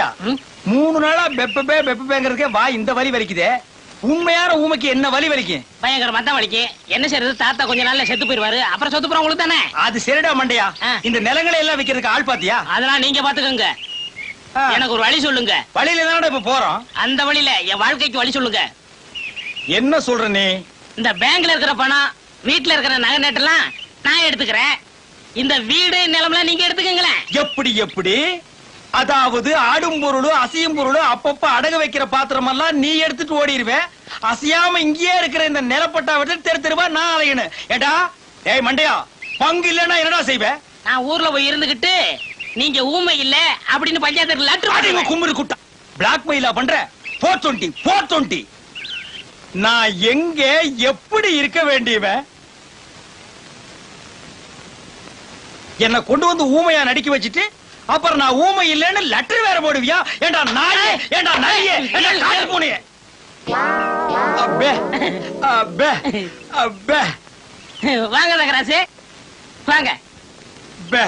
மண்டையா 3 நாளா பெப்பேங்கிறதுக்கே வா இந்த வலி வலிக்குதே. உண்மையான ஊமைக்கு என்ன வலி வலிக்கும்? பயங்கரமா தான் வலிக்கும். என்ன செய்யறது, தாத்தா கொஞ்ச நாள்ல செத்து போயிருவாரு, அப்புறம் சொத்து போற உங்களுக்கு தானே. அது சரிடா மண்டையா, இந்த நிலங்களை எல்லாம் விக்கிறதுக்கு ஆள் பாத்தியா? அதெல்லாம் நீங்க பாத்துக்கோங்க. எனக்கு ஒரு வழி சொல்லுங்க. வழியில தானே இப்ப போறோம். அந்த வழியில என் வாழ்க்கைக்கு வழி சொல்லுங்க. என்ன சொல்ற நீ? இந்த பேங்க்ல இருக்கிற பணம், வீட்டுல இருக்கிற நகை நட்டெல்லாம் நான் எடுத்துக்கிறேன். இந்த வீடு நிலம்லாம் நீங்க எடுத்துக்கங்களேன். எப்படி எப்படி? அதாவது ஆடும் பொருளும் அசையும் பொருளும் அப்பப்ப அடக வைக்கிற பாத்திரம் எல்லாம் நீ எடுத்துட்டு ஓடிடுவேன். அசையாம இங்கேயே இருக்கிற இந்த நிலப்பட்டாவற்றை தெரு தெருவா நான் அலையணும். ஏடா ஏய் மண்டையா, பங்கு இல்லன்னா என்னடா செய்வேன்? நான் ஊர்ல போய் இருந்துகிட்டு நீங்க ஊமை இல்ல அப்படின்னு பஞ்சாயத்து லெட்டர் கும்புறு குட்டா பிளாக் மெயிலா பண்ற. 420 நான் எங்க எப்படி இருக்க வேண்டியவன்? என்ன கொண்டு வந்து ஊமையா நடிக்க வச்சுட்டு அப்புறம் நான் ஊமை இல்லன்னு லெட்டர் வேற போடுவியா? ஏண்டா நாயே, ஏண்டா நாயே, ஏண்டா காட்டு பூனையே. அப்பே அப்பே அப்பே வாங்க தகராசு வாங்க. பே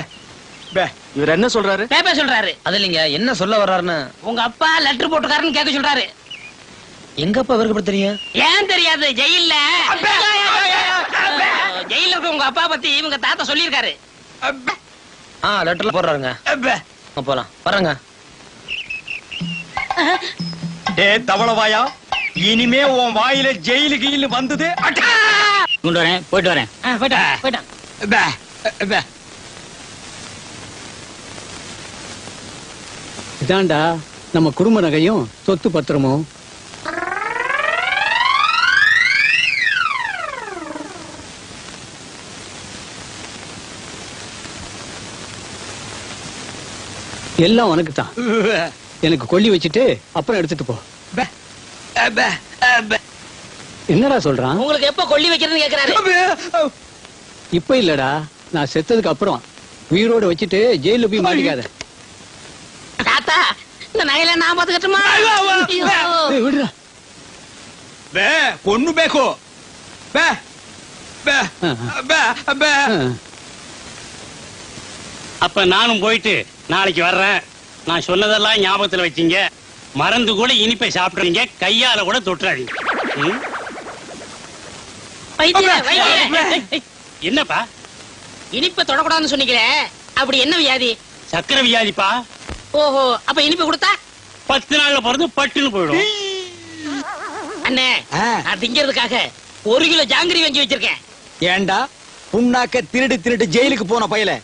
பே இவர் என்ன சொல்றாரு? பேப்பர் சொல்றாரு. அது இல்லைங்க, என்ன சொல்ல வர்றாருன்னு. உங்க அப்பா லெட்டர் போட்டுக்காருன்னு கேட்க சொல்றாரு. எங்க அப்பா இவருக்கு எப்படி தெரியும்? ஏன் தெரியாது? ஜெயில்ல ஜெயில இருக்க உங்க அப்பா பத்தி இவங்க தாத்தா சொல்லியிருக்காரு. லெட்டர்ல போடுறாருங்க. போலாம் வர்றங்க. டேய் தவளவாயா, இனிமே உன் வாயில ஜெயிலு கீழு வந்தது கொண்டு வரேன். போயிட்டு வரேன். போயிட்டான். இதாண்டா நம்ம குடும்ப நகையும் சொத்து பத்திரமும். எல்லாம் உனக்கு தான். எனக்கு கொல்லி வச்சுட்டு அப்புறம் எடுத்துட்டு போ. என்னடா சொல்றான்? உங்களுக்கு எப்ப கொல்லி வைக்கிறதுன்னு கேக்குறாரு. இப்ப இல்லடா, நான் செத்ததுக்கு அப்புறம் உயிரோட வச்சுட்டு ஜெயில போய் மாட்டிக்காத. தாத்தா இந்த நகையில நான் பாத்துக்கட்டுமா? விடுறா. பொண்ணு பேக்கோ அப்ப நானும் போயிட்டு நாளைக்கு வர்றேன். நான் சொன்னதெல்லாம் ஞாபகத்துல வச்சீங்க. மறந்து கூட இனிப்பை சாப்பிடுறீங்க, கையால கூட தொட்டுறாதீங்க. என்னப்பா இனிப்பை தொடக்கூடாதுன்னு சொன்னீங்களே, அப்படி என்ன வியாதி? சக்கரை வியாதிப்பா. ஓஹோ, அப்ப இனிப்பு கொடுத்தா 10 நாள்ல பிறந்து பட்டுன்னு போயிடும். அண்ணே, நான் திங்கிறதுக்காக 1 கிலோ ஜாங்கிரி வாங்கி வச்சிருக்கேன். ஏண்டா புண்ணாக்க திருடு ஜெயிலுக்கு போன பயல,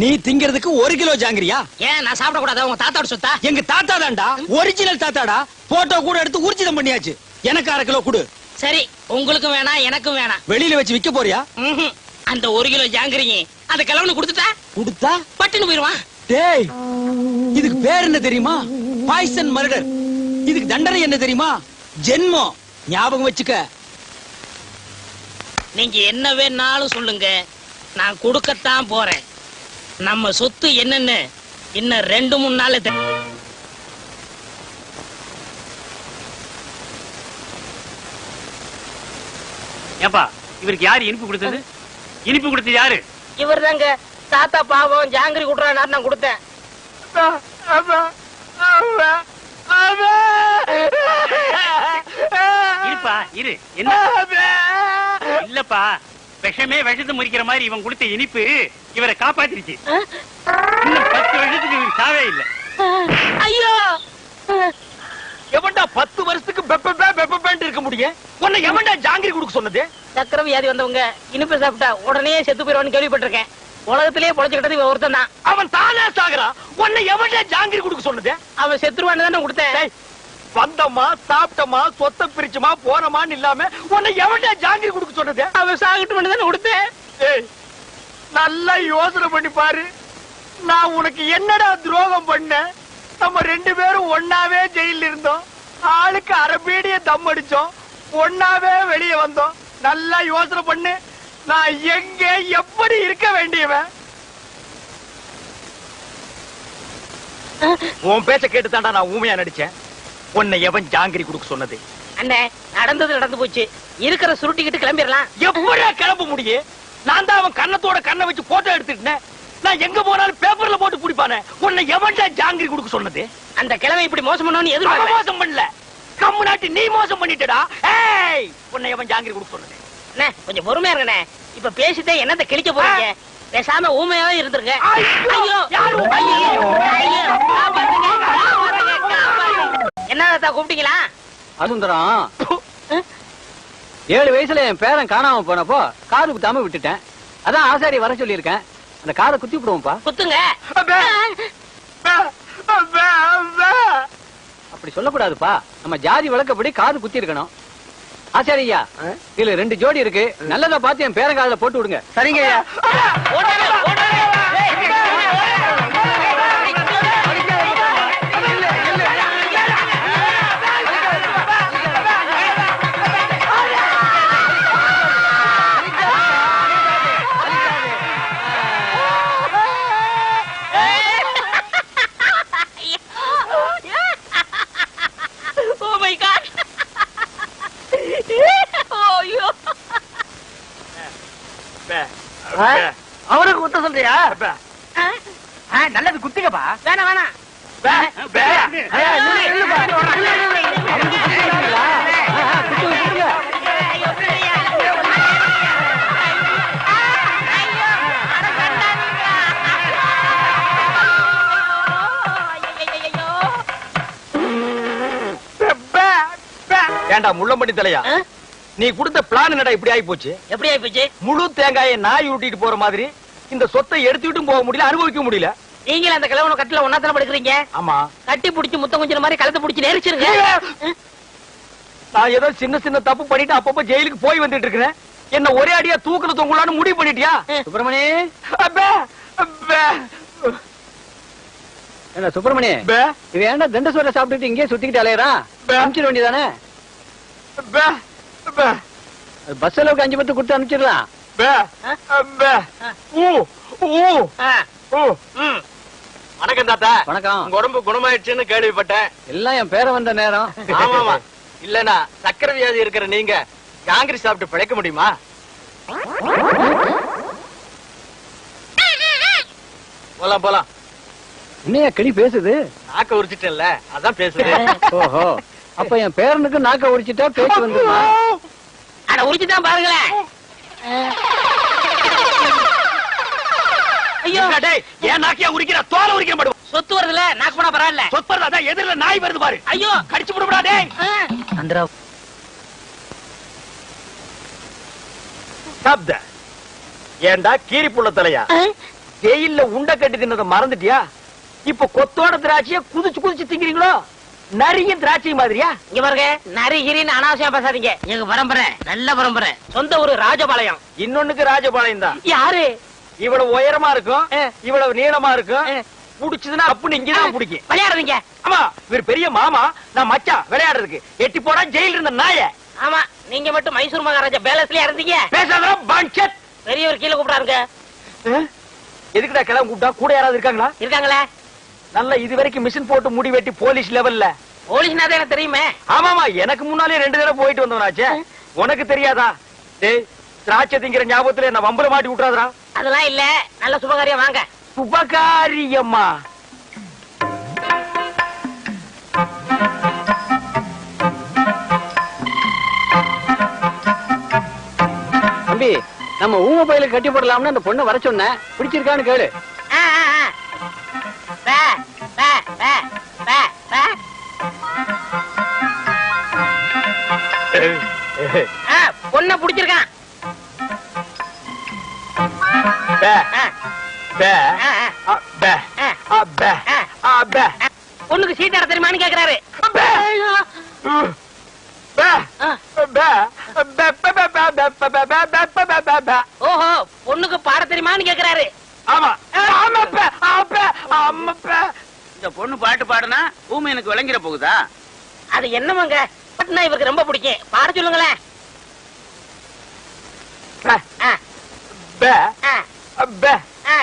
நீ திங்கிறதுக்கு 1 கிலோ ஜாங்கிரியா? ஏன் நான் சாப்பிட கூடாதா? உங்க தாத்தாவோட சொத்தா? எங்க தாத்தா தான்டா, ஒரிஜினல் தாத்தாடா. போட்டோ கூட எடுத்து ஊர்ஜிதம் பண்ணியாச்சு. எனக்கு 1/2 கிலோ கொடு. சரி, உங்களுக்கும் வேணாம் எனக்கும் வேணாம். வெளியில வச்சு விக்க போறியா? அந்த 1 கிலோ ஜாங்கிரிங்க அந்த கிழவனு கொடுத்தா பட்டுன்னு போயிருவான். டேய், இதுக்கு பேர் என்ன தெரியுமா? Poison murder. இதுக்கு தண்டனை என்ன தெரியுமா? ஜென்மம். ஞாபகம் வச்சுக்க. நீங்க என்ன வேணாலும் சொல்லுங்க, நான் கொடுக்கத்தான் போறேன். நம்ம சொத்து என்னன்னு இன்னும் 2-3 நாள். ஏப்பா, இவருக்கு யாரு இனிப்பு கொடுத்தது? இனிப்பு கொடுத்தது யாரு? இவர் தாங்க. தாத்தா பாவம் ஜாங்கிரி குடுறாரு, நான் கொடுத்தேன். இருப்பா இரு. என்ன இல்லப்பா, விஷமே விஷத்தை முறிக்கிற மாதிரி இவன் கொடுத்த இனிப்பு இவரை காப்பாத்திருச்சு. இன்னும் 10 வருஷத்துக்கு இவருக்கு சாவே இல்லை. ஐயோ, எவன்டா 10 வருஷத்துக்கு பெப்பேன்னு இருக்க முடியும்? உன்னை எவன்டா ஜாங்கிரி கொடுக்க சொன்னது? சக்கரை வியாதி வந்தவங்க இனிப்பு சாப்பிட்டா உடனே செத்து போயிடுவான்னு கேள்விப்பட்டிருக்கேன். உலகத்திலேயே பொழைச்சுக்கிட்டது இவன் ஒருத்தன் தான். அவன் தானே சாகுறான். உன்னை எவன்டா ஜாங்கிரி கொடுக்க சொன்னது? அவன் செத்துருவான்னு தானே கொடுத்தேன். வந்தமா சாப்பிட்டமா சொத்தை பிரிச்சுமா போனமான்னு இல்லாம உன்னை எவன்டா ஜாங்கிரி கொடுக்க சொன்னது? அவன் சாகிட்டு தானே கொடுத்தேன். நல்லா யோசனை பண்ணி பாரு. நான் உனக்கு என்னடா துரோகம் பண்ண? நம்ம 2 பேரும் ஒன்னாவே ஜெயில இருந்தோம். ஆளுக்கு அரபீடிய தம் அடிச்சோம். ஒன்னாவே வெளியே வந்தோம். நல்லா யோசனை பண்ணு. நான் எங்க எப்படி இருக்க வேண்டியவன்? உன் பேச்ச கேட்டுதான்டா நான் ஊமையா நடிச்சேன். உன்னை எவன் ஜாங்கிரி கொடுக்க சொன்னது? அண்ணே, நடந்தது நடந்து போச்சு. இருக்கிற சுருட்டிக்கிட்டு கிளம்பிடலாம். எப்படியா கிளம்ப முடியும்? நான் தான் அவன் கண்ணத்தோட கண்ணை வச்சு போட்டோ எடுத்துட்டேன். நான் எங்க போனாலும் பேப்பர்ல போட்டு குடிப்பானே. உன்னை எவன்டா ஜாங்கிரி குடுக்க சொன்னது? அந்த கிழமை இப்படி மோசம் பண்ணணும்னு எதிர்பார்க்கல. மோசம் பண்ணல, கம்முனாட்டி நீ மோசம் பண்ணிட்டடா. ஏய், உன்னை எவன் ஜாங்கிரி குடுக்க சொன்னது? அண்ணே, கொஞ்சம் பொறுமையா இருங்கண்ணே. இப்ப பேசிட்டே என்னத்த கிழிக்க போறீங்க? பேசாம ஊமையாவே இருந்துருங்க. ஐயோ, யாரு ஊமை? என்னதா கூப்பிட்டீங்களா? அசுந்தரம், 7 வயசுல என் பேரன் காணாம போனப்போ காது குத்தாம விட்டுட்டேன். அதான் ஆசாரி வர சொல்லியிருக்கேன். அந்த காதை குத்தி விடுவோம்ப்பா. குத்துங்க. அப்படி சொல்லக்கூடாதுப்பா. நம்ம ஜாதி வழக்கப்படி காது குத்தி இருக்கணும். ஆசாரியா, இதுல 2 ஜோடி இருக்கு. நல்லதா பார்த்து என் பேரன் காதுல போட்டு விடுங்க. சரிங்க ஐயா. அவருக்கு குத்த சொல்றியா? நல்லது குத்துக்கப்பா. வேணாம் வேணாம். ஏண்டா முள்ளம்பட்டி தலையா, நீ கொடுத்த பிளான் என்னடா இப்படி ஆகி போச்சு? எப்படி ஆகி போச்சு? முழு தேங்காயை நாய் ஊட்டிட்டு போற மாதிரி இந்த சொத்தை எடுத்துக்கிட்டும் போக முடியல, அனுபவிக்க முடியல. நீங்களும் அந்த கிழவன கட்டில ஒன்னாத்தான படுக்கிறீங்க. ஆமா, கட்டி புடிச்சு முத்தம் கொஞ்சம் மாதிரி கலத்தை புடிச்சு நெரிச்சிருங்க. நான் ஏதோ சின்ன சின்ன தப்பு பண்ணிட்டு அப்பப்ப ஜெயிலுக்கு போய் வந்துட்டு இருக்கிறேன். என்ன ஒரே அடியா தூக்குல தொங்கலான்னு முடிவு பண்ணிட்டியா? சுப்பிரமணி, அப்பே, அப்பே. என்ன சுப்பிரமணி, இவன் ஏன்டா தண்டசோரை சாப்பிட்டுட்டு இங்கே சுத்திக்கிட்டு அலையறான்? அனுப்பிச்சிட வேண்டியதானே? பஸ் அளவுக்கு 5 பத்து கொடுத்து அனுப்பிச்சிடலாம். வணக்கம் தாத்தா. வணக்கம். உங்க உடம்பு குணமாயிடுச்சுன்னு கேள்விப்பட்டேன். எல்லாம் என் பேர வந்த நேரம். ஆமாமா, இல்லனா சக்கரை வியாதி இருக்கிற நீங்க ஜாங்கிரி சாப்பிட்டு பிழைக்க முடியுமா? போலாம் போலாம். என்னையா கிளி பேசுது? நாக்க உரிச்சிட்டேன்ல, அதான் பேசுது. ஓஹோ, அப்ப என் பேரனுக்கு நாக்க உரிச்சிட்டா பேச்சு வந்துருமா? அட உரிச்சுதான் பாருங்களேன். ஐயோ டேய், ஏன் நாக்கியா உரிக்கிற? தோலை உரிக்க மாட்டோம். சொத்து வருதுல, நாக்கு போனா பரவாயில்ல. சொத்து அதான் எதிரில நாய் வருது பாரு. ஐயோ, கடிச்சு விடுடா டேய். அந்தரா சாப்த. ஏண்டா கீரி புள்ள தலையா, ஜெயில்ல உண்டை கட்டி தின்னத மறந்துட்டியா? இப்ப கொத்தோட திராட்சைய குதிச்சு குதிச்சு திங்கிறீங்களோ? நரியும் திராட்சை மாதிரியா? இங்க பாருங்க, நரிகிரின்னு அனாவசியமா பேசாதீங்க. எங்க பரம்பரை நல்ல பரம்பரை. சொந்த ஊரு ராஜபாளையம். இன்னொன்னுக்கு ராஜபாளையம் தான். யாரு? இவ்வளவு உயரமா இருக்கும், இவ்வளவு நீளமா இருக்கும். புடிச்சதுன்னா அப்படின்னு இங்கதான் பிடிக்கும். விளையாடுறீங்க? ஆமா, இவர் பெரிய மாமா, நான் மச்சான் விளையாடுறதுக்கு. எட்டி போடா ஜெயில இருந்த நாய. ஆமா, நீங்க மட்டும் மைசூர் மகாராஜா பேலஸ்லயே இருந்தீங்க. பேசாத பஞ்சத். பெரியவர் கீழே கூப்பிடாருங்க. எதுக்குடா கிளம்ப கூப்பிட்டா? கூட யாராவது இருக்காங்களா? இருக்காங்களே. நல்ல இது வரைக்கும் மிஷின் போட்டு முடி வெட்டி போலீஸ் லெவல்ல. போலீஸ்னா தான் எனக்கு தெரியுமே. ஆமாமா, எனக்கு முன்னாலே 2 தடவை போயிட்டு வந்தவனாச்சே. உனக்கு தெரியாதா? டேய், திராட்சை திங்கிற ஞாபகத்துல என்ன வம்பல மாட்டி விட்டுறாதடா. அதெல்லாம் இல்ல, நல்ல சுபகாரியம் வாங்க. சுபகாரியம்மா? தம்பி, நம்ம ஊம பயில கட்டி போடலாம்னு அந்த பொண்ணை வர சொன்னேன். பிடிச்சிருக்கான்னு கேளு. பொண்ண புடிச்சிருக்கான். பொண்ணுக்கு சீட் ஆட தெரியுமான்னு கேக்குறாரு. ஓஹோ, பொண்ணுக்கு பாட தெரியுமான்னு கேக்குறாரு. ஆமா. இந்த பொண்ணு பாட்டு பாடுனா ஊமை எனக்கு விளங்கிற போகுதா? அது என்னமாங்க, பாட்டுனா இவருக்கு ரொம்ப பிடிக்கும். பாட சொல்லுங்களேன்.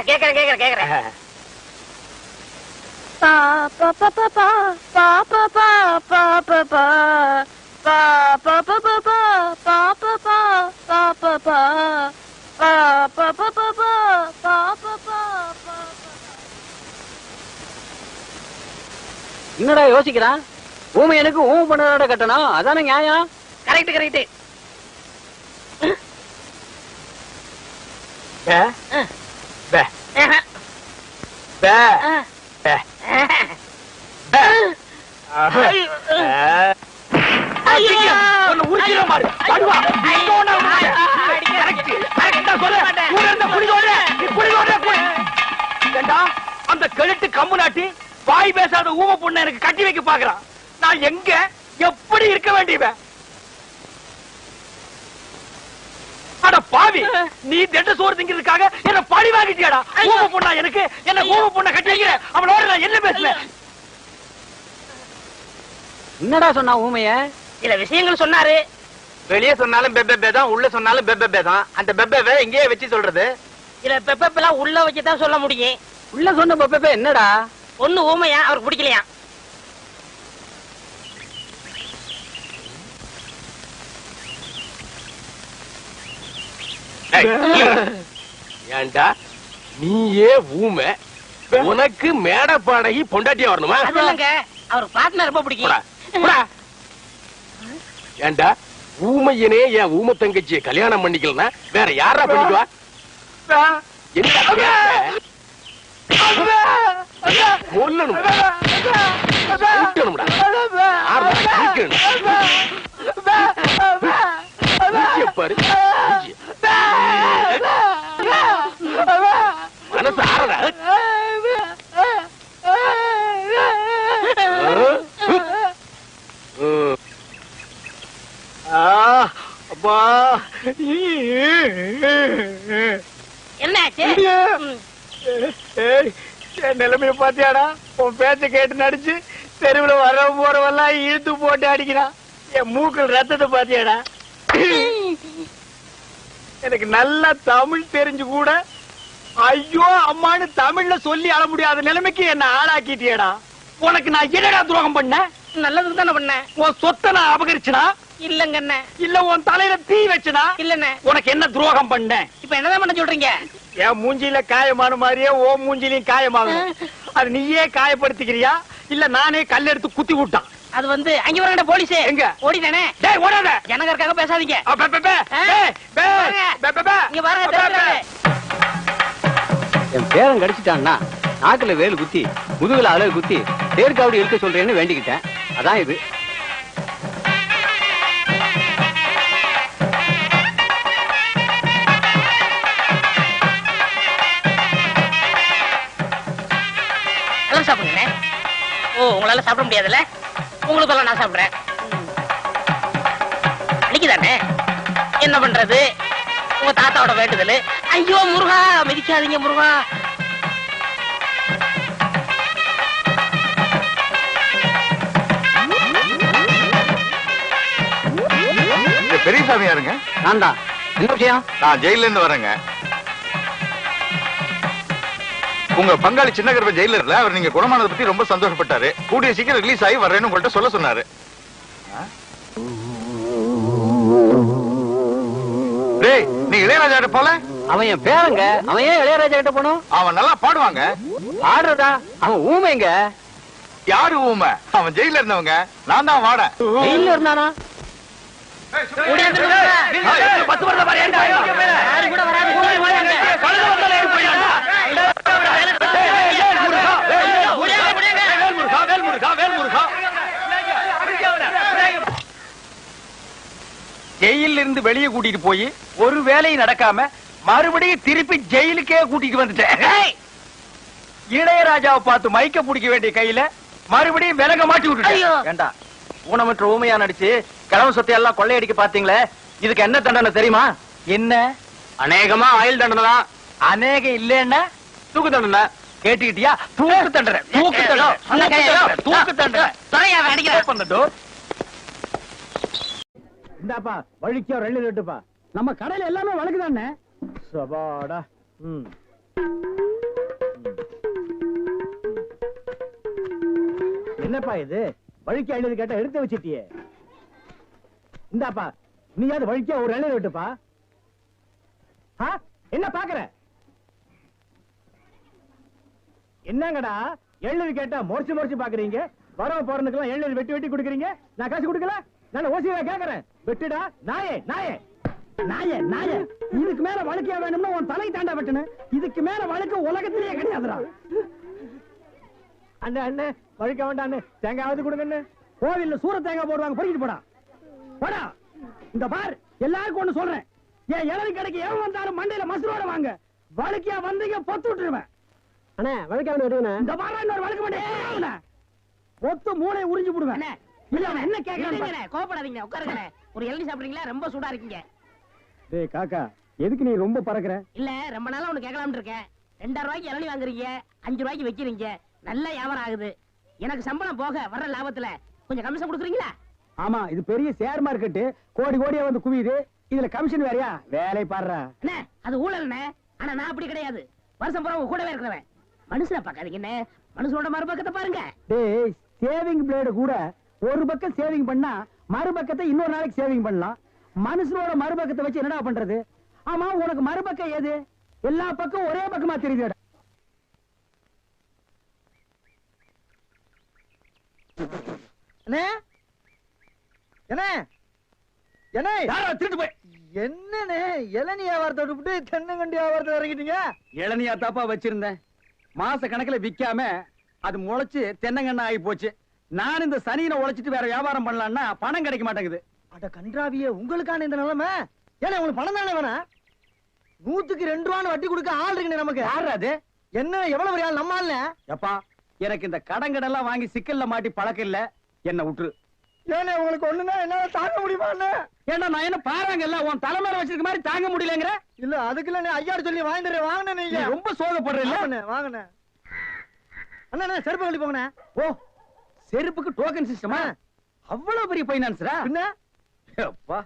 கேக்குறேன் கேக்குறேன் கேக்குறேன். என்னடா யோசிக்கிறான்? ஊமையனுக்கு ஊமை பண்ணதோட கட்டணும், அதானே நியாயம். Correct correct. அந்த கழுட்டு கம்பு நாட்டி வாய் பேசாத ஊம பொண்ணு எனக்கு கட்டி வைக்க பாக்குறான். நான் எங்க எப்படி இருக்க வேண்டியவன்? அட பாவி, நீ திட்ட சோறு திங்கிறதுக்காக என்ன பழி வாங்கிட்டியாடா? ஊம பொண்ணா எனக்கு? என்ன ஊம பொண்ணை கட்டி வைக்கிற? அவளோட நான் என்ன பேசுவேன்? என்னடா சொன்னா ஊமைய? சில விஷயங்கள் சொன்னாரு. வெளியே சொன்னாலும் பெப்பே தான், உள்ள சொன்னாலும் பெப்பே தான். அந்த பெப்பே எங்கேயே வச்சு சொல்றது? சில பெப்பெல்லாம் உள்ள வச்சுதான் சொல்ல முடியும். உள்ள சொன்ன பெப்பே என்னடா? ஒண்ணு ஊமையா, அவருக்கு பிடிக்கலையா? ஏண்டா நீயே ஊமை, உனக்கு மேட பாடகி பொண்டாட்டியா வரணுமா? இல்லங்க, அவருக்கு பாட்டுனா ரொம்ப பிடிக்கும். ஏண்டா ஊமையனே என் ஊம தங்கச்சியை கல்யாணம் பண்ணிக்கலன்னா வேற யாரா பண்ணிக்குவா? மனசு ஆறடா. அப்பா என்னாச்சு? என் நிலைமைய பாத்தியாடா? உன் பேச்ச கேட்டு நடிச்சு தெருவுல வர போறவெல்லாம் இழுத்து போட்டு அடிக்கிறான். என் மூக்கள் ரத்தத்தை பாத்தியாடா? எனக்கு நல்லா தமிழ் தெரிஞ்சு கூட ஐயோ அம்மான்னு தமிழ்ல சொல்லி அழ முடியாத நிலைமைக்கு என்ன ஆளாக்கிட்டியடா. உனக்கு நான் என்னடா துரோகம் பண்ண? நல்லதுக்கு தானே பண்ண. உன் சொத்தை நான் அபகரிச்சனா? இல்லங்க அண்ணே. இல்ல உன் தலையில தீ வச்சனா? இல்லண்ணே. உனக்கு என்ன துரோகம் பண்ண? இப்ப என்னதான் பண்ண சொல்றீங்க? என் மூஞ்சில காயமான மாதிரியே ஓ மூஞ்சிலையும் காயமாகும். அது நீயே காயப்படுத்திக்கிறியா இல்ல நானே கல்லெடுத்து குத்தி விட்டான்? அது வந்து அங்க வர போலீஸ் எங்க ஓடிதானே? டேய் ஓடாத, ஜனகருக்காக பேசாதீங்க. இங்க பாருங்க, என் பேரன் கடிச்சிட்டான்னா நாக்குல வேல் குத்தி முதுகுல அலகு குத்தி தேர்காவடி இழுக்க சொல்றேன்னு வேண்டிக்கிட்டேன். அதான் இது. எல்லாம் சாப்பிடுங்க. ஓ, உங்களால சாப்பிட முடியாதுல்ல? உங்களுக்கு எல்லாம் நான் சாப்பிடுறேன். அன்னைக்குதானே என்ன பண்றது? உங்க தாத்தாவோட வேண்டுதல். ஐயோ முருகா, மிதிக்காதீங்க முருகா. பெரியசாமி யாருங்க? நான் தான். என்ன விஷயம்? நான் ஜெயில இருந்து வரேங்க. உங்க பங்காளி சின்ன கருப்ப ஜெயில இல்ல, அவர் நீங்க குணமானதை பத்தி ரொம்ப சந்தோஷப்பட்டாரு. கூடிய சீக்கிரம் ரிலீஸ் ஆகி வர்றேன்னு உங்கள்கிட்ட சொல்ல சொன்னாரு. டேய், நீ இளையராஜா கிட்ட போல? அவன் என் பேரங்க. அவன் ஏன் இளையராஜா கிட்ட போனோம்? அவன் நல்லா பாடுவாங்க. ஆடுறதா? அவன் ஊமைங்க. யாரு ஊமை? அவன் ஜெயில இருந்தவங்க. நான் தான் வாட. ஜெயில இருந்தானா? ஜெயில இருந்து வெளியே கூட்டிட்டு போய் ஒரு வேலையும் நடக்காம மறுபடியும் திருப்பி ஜெயிலுக்கே கூட்டிட்டு வந்துட்டேன். இளையராஜாவை பார்த்து மைக்க பிடிக்க வேண்டிய கையில மறுபடியும் விலக மாட்டி விட்டுட்டேன். ஏண்டா ஊனமற்ற ஊமையா நடிச்சு கிழமை சொத்தை எல்லாம் கொள்ளையடிக்க பாத்தீங்களே, இதுக்கு என்ன தண்டனை தெரியுமா? என்ன? அநேகமா ஆயுள் தண்டனை தான். அநேகம் இல்லன்னா தூக்கு தண்டனை. கேட்டுக்கிட்டியா? தூக்கு தண்டனை. தூக்கு தண்டனை. தூக்கு தண்டனை. இந்தாப்பா வழிக்கோ ரெண்டு ரெட்டுப்பா. நம்ம கடையில எல்லாமே வழக்குதானே. சபாடா. என்னப்பா இது? வழிக்கு எழுதி கேட்ட எடுத்து வச்சிட்டியே. இந்தாப்பா நீயாவது வழிக்கோ ஒரு ரெண்டு ரெட்டுப்பா. என்ன பாக்குற? என்னங்கடா எழுதி கேட்டா முறைச்சு முறைச்சு பாக்குறீங்க? வரவ போறதுக்கெல்லாம் எண்ணெய் வெட்டி வெட்டி கொடுக்குறீங்க, நான் காசு கொடுக்கல. நான் ஓசியா கேக்குறேன், வெட்டுடா நாயே நாயே நாயே நாயே. இதுக்கு மேல வழக்கியா வேணும்னா உன் தலை தாண்டா வெட்டணும். இதுக்கு மேல வழக்கு உலகத்திலேயே கிடையாதுடா. அண்ணே அண்ணே வழுக்க வேண்டாம் அண்ணே, தேங்காவது கொடுங்க. கோவில்ல சூர தேங்காய் போடுவாங்க, பொறிக்கிட்டு போடா போடா. இந்த பார், எல்லாருக்கும் ஒண்ணு சொல்றேன், என் இளநீ கடைக்கு எவன் வந்தாலும் மண்டையில மசுரோட வாங்க. வழுக்கியா வந்தீங்க பொத்து விட்டுருவேன். அண்ணே வழுக்க வேணும். இந்த பாரு இன்னொரு வழுக்க மாட்டேன், பொத்து மூளை உறிஞ்சு போடுவேன். என்ன கேக்குறேன், கோபப்படாதீங்க, உட்காருங்க. ஒரு இளநீ சாப்பிடுறீங்களா? ரொம்ப சூடா இருக்கீங்க. டேய் காக்கா, எதுக்கு நீ ரொம்ப பறக்குற? இல்ல, ரொம்ப நாளா ஒண்ணு கேட்கலாம்னு இருக்கேன். 2000 ரூபாய்க்கு இளநீ வாங்குறீங்க, 5 ரூபாய்க்கு வைக்கிறீங்க, நல்ல வியாபாரம் ஆகுது. எனக்கு சம்பளம் போக வர்ற லாபத்துல கொஞ்சம் கமிஷன் கொடுக்குறீங்களா? ஆமா, இது பெரிய ஷேர் மார்க்கெட், கோடி கோடியா வந்து குவியுது. இதுல கமிஷன் வேறையா? வேலை பாடுற. அண்ணே, அது ஊழல்ண்ணே. ஆனா நான் அப்படி கிடையாது, வருஷம் பூரா உங்க கூடவே இருக்கிறவன். மனுஷனை பார்க்காதீங்க என்ன, மனுஷனோட மறுபக்கத்தை பாருங்க. டேய், சேவிங் பிளேடு கூட ஒரு பக்கம் சேவிங் பண்ணா மறுபக்கத்தை இன்னொரு நாளைக்கு சேவிங் பண்ணலாம். மனுஷனோட மறுபக்கத்தை வச்சு என்னடா பண்றது? ஆமா, உனக்கு மறுபக்கம் ஏது? எல்லா பக்கம் ஒரே பக்கமா தெரியுது. அண்ணே என்ன என்ன திருட்டு போய் என்னண்ணே இளநீ வியாபாரத்தை விட்டு தென்னங்கண்டி வியாபாரத்தை இறங்கிட்டீங்க? இளநியா தாப்பா வச்சிருந்தேன், மாச கணக்குல விக்காம அது முளைச்சு தென்னங்கண்ணா ஆகி போச்சு. நான் இந்த சனியில உழைச்சிட்டு வேற வியாபாரம் பண்ணலாம்னா பணம் கிடைக்க மாட்டேங்குது. அட கன்றாவியே, உங்களுக்கான இந்த நிலைமை. ஏன்னா உங்களுக்கு பணம் தானே வேணாம்? 100க்கு 2 ரூபான்னு வட்டி கொடுக்க ஆள் இருக்குண்ணே நமக்கு. யாரு அது? என்ன எவ்வளவு பெரிய ஆள் நம்ம ஆள்ல? எப்பா, எனக்கு இந்த கடங்கடெல்லாம் வாங்கி சிக்கல்ல மாட்டி பழக்கம் இல்ல, என்ன விட்டுரு. ஏன்னா உங்களுக்கு ஒண்ணுன்னா என்னால தாங்க முடியுமா அண்ணே? ஏன்னா நான் என்ன பாருங்கல்ல, உன் தலைமையில வச்சிருக்க மாதிரி தாங்க முடியலங்கிற. இல்ல அதுக்குள்ள நீ ஐயாடு சொல்லி வாங்கிட்டு வாங்கினே நீ நீங்க. ரொம்ப சோகப்படுறீல்ல. வாங்கினே அண்ணா செருப்பு கழட்டி போங்கண்ணே. ஓ, செருப்புக்கு டோக்கன் சிஸ்டமா? அவ்வளவு பெரிய பைனான்ஸ்ரா? என்ன அப்பா,